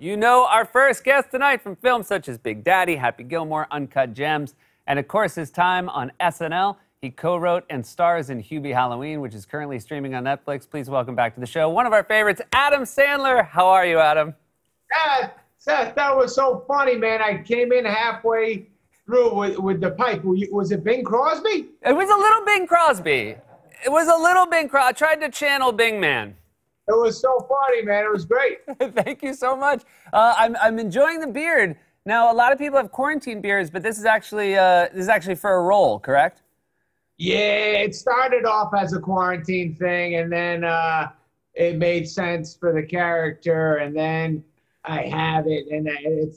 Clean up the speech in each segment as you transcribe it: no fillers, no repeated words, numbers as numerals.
You know our first guest tonight from films such as Big Daddy, Happy Gilmore, Uncut Gems, and of course his time on SNL. He co-wrote and stars in Hubie Halloween, which is currently streaming on Netflix. Please welcome back to the show one of our favorites, Adam Sandler. How are you, Adam? Seth, that was so funny, man. I came in halfway through with the pipe. Was it Bing Crosby? It was a little Bing Crosby. It was a little Bing Crosby. I tried to channel Bing Man. It was so funny, man. It was great. Thank you so much. I'm enjoying the beard. Now, a lot of people have quarantine beards, but this is actually for a role, correct? Yeah, it started off as a quarantine thing, and then it made sense for the character, and then I have it, and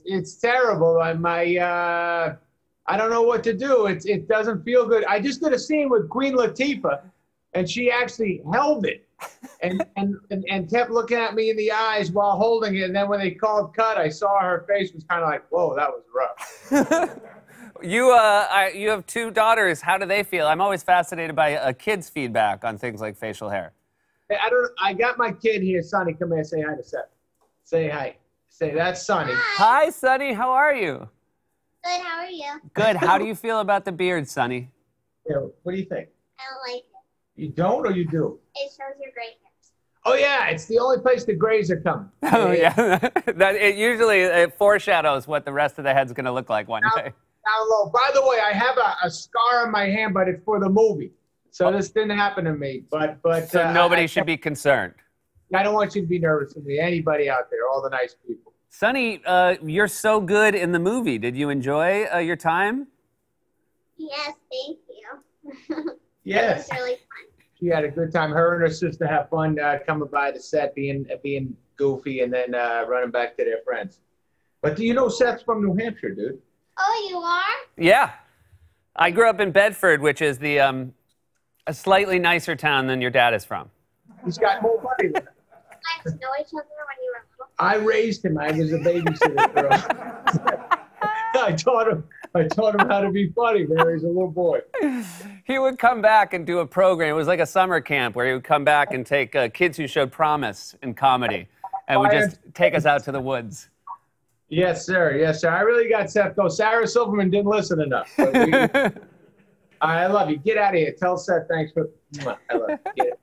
it's terrible. I don't know what to do. It doesn't feel good. I just did a scene with Queen Latifah, and she actually held it. and kept looking at me in the eyes while holding it. And then when they called cut, I saw her face was kind of like, whoa, that was rough. You have two daughters. How do they feel? I'm always fascinated by a kid's feedback on things like facial hair. I got my kid here, Sonny. Come here, say hi to Seth. Say hi. Say, that's Sonny. Hi, Sonny. How are you? Good, how are you? Good. How do you feel about the beard, Sonny? Yeah, what do you think? I don't like it. You don't or you do? It shows your gray hairs. Oh, yeah, it's the only place the grays are coming. Oh, yeah. It foreshadows what the rest of the head's going to look like one day. Down low. By the way, I have a scar on my hand, but it's for the movie. So this didn't happen to me. But so nobody should be concerned. I don't want you to be nervous with me. Anybody out there, all the nice people. Sonny, you're so good in the movie. Did you enjoy your time? Yes, thank you. Yes. It was really fun. She had a good time. Her and her sister have fun coming by the set, being goofy, and then running back to their friends. But do you know Seth's from New Hampshire, dude? Oh, you are? Yeah. I grew up in Bedford, which is a slightly nicer town than your dad is from. He's got more money than us. You guys know each other when you were little? I raised him. I was a babysitter for him. I taught him how to be funny when he was a little boy. He would come back and do a program. It was like a summer camp where he would come back and take kids who showed promise in comedy and would just take us out to the woods. Yes, sir. Yes, sir. I really got Seth, though. Sarah Silverman didn't listen enough. I love you. Get out of here. Tell Seth thanks for... I love you.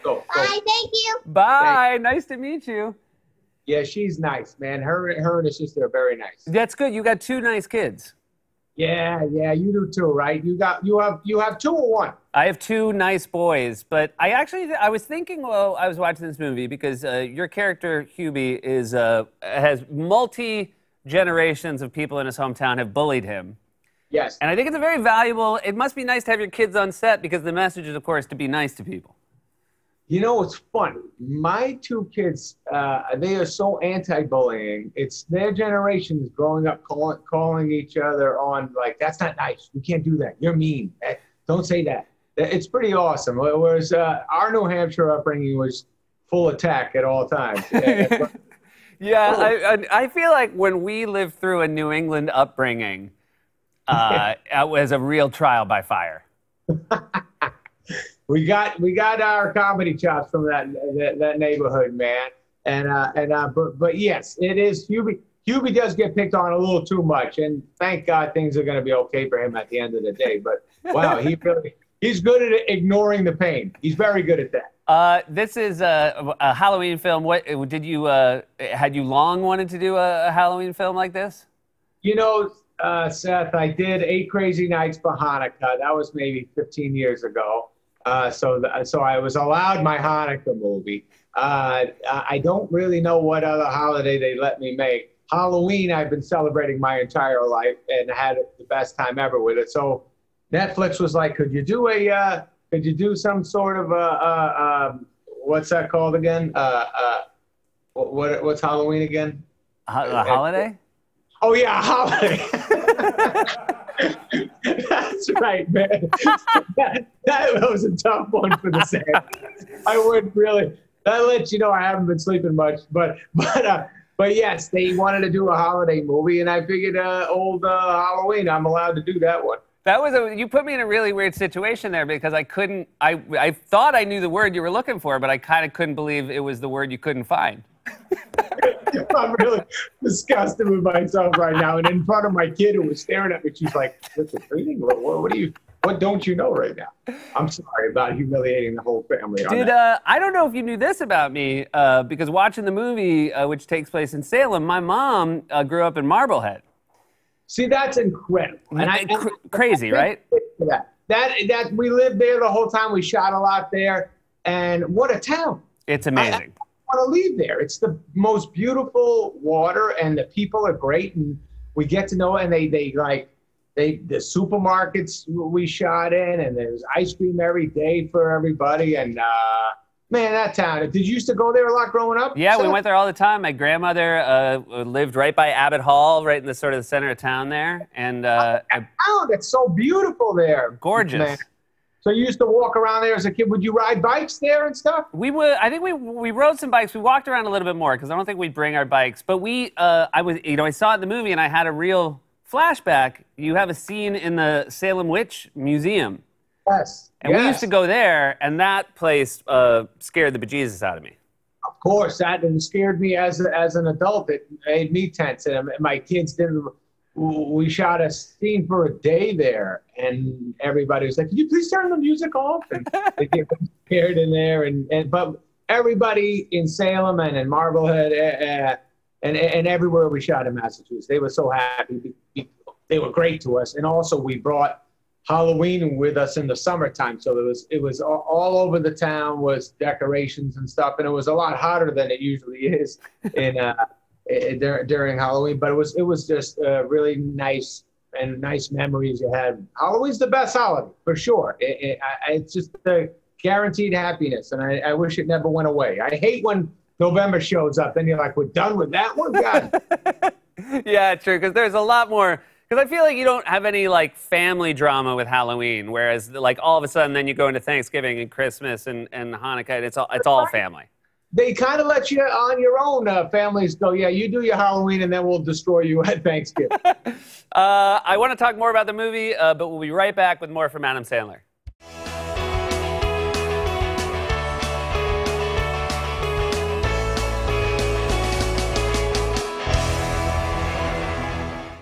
Go. Bye, thank you. Bye. Nice to meet you. Yeah, she's nice, man. Her and her sister are very nice. That's good. You got two nice kids. Yeah, you do too, right? You have two or one? I have two nice boys, but I was thinking while I was watching this movie because your character Hubie has multi-generations of people in his hometown have bullied him. Yes. And I think it's a very valuable. It must be nice to have your kids on set because the message is, of course, to be nice to people. You know, it's funny. My two kids, they are so anti-bullying. It's their generation is growing up calling each other on, like, that's not nice. You can't do that. You're mean. Don't say that. It's pretty awesome. Whereas our New Hampshire upbringing was full attack at all times. Yeah, I feel like when we lived through a New England upbringing, it was a real trial by fire. We got our comedy chops from that neighborhood, man. But yes, it is Hubie. Hubie does get picked on a little too much, and thank God things are going to be okay for him at the end of the day. But wow, he's good at ignoring the pain. He's very good at that. This is a Halloween film. What did you had you long wanted to do a Halloween film like this? You know, Seth, I did 8 Crazy Nights for Hanukkah. That was maybe 15 years ago. So I was allowed my Hanukkah movie. I don't really know what other holiday they let me make. Halloween, I've been celebrating my entire life and had the best time ever with it. So Netflix was like, could you do some sort of what's that called again? What's Halloween again? A holiday? Oh yeah, a holiday. That's right, man. that was a tough one for the Sand. I wouldn't really. That lets you know I haven't been sleeping much, but yes, they wanted to do a holiday movie, and I figured old Halloween, I'm allowed to do that one. You put me in a really weird situation there because I couldn't. I thought I knew the word you were looking for, but I kind of couldn't believe it was the word you couldn't find. I'm really disgusted with myself right now. And in front of my kid who was staring at me, she's like, "What's the training? What don't you know right now?" I'm sorry about humiliating the whole family. I don't know if you knew this about me, because watching the movie, which takes place in Salem, my mom grew up in Marblehead. See, that's incredible. And crazy, right? That we lived there the whole time. We shot a lot there. And what a town. It's amazing. I want to leave there. It's the most beautiful water, and the people are great, and we get to know it. And the supermarkets we shot in, and there's ice cream every day for everybody. And man, that town. Did you used to go there a lot growing up? Yeah, we went there all the time. My grandmother lived right by Abbott Hall, right in the sort of the center of town there. And it's so beautiful there. Gorgeous. Man. So you used to walk around there as a kid. Would you ride bikes there and stuff? We would. I think we rode some bikes. We walked around a little bit more because I don't think we'd bring our bikes. But I saw it in the movie, and I had a real flashback. You have a scene in the Salem Witch Museum. Yes. And we used to go there, and that place scared the bejesus out of me. Of course, that scared me as an adult. It made me tense, and my kids didn't. We shot a scene for a day there, and everybody was like, "Can you please turn the music off?" And they get scared in there, but everybody in Salem and in Marblehead and everywhere we shot in Massachusetts, they were so happy. They were great to us, and also we brought Halloween with us in the summertime, so it was all over the town was decorations and stuff, and it was a lot hotter than it usually is during Halloween, but it was just really nice memories you had. Halloween's the best holiday for sure. It's just the guaranteed happiness, and I wish it never went away. I hate when November shows up, then you're like, we're done with that one, God. Yeah, true, because there's a lot more. Because I feel like you don't have any like family drama with Halloween, whereas like all of a sudden then you go into Thanksgiving and Christmas and Hanukkah, and it's all family. They kind of let you on your own. Families go, yeah, you do your Halloween, and then we'll destroy you at Thanksgiving. I want to talk more about the movie, but we'll be right back with more from Adam Sandler.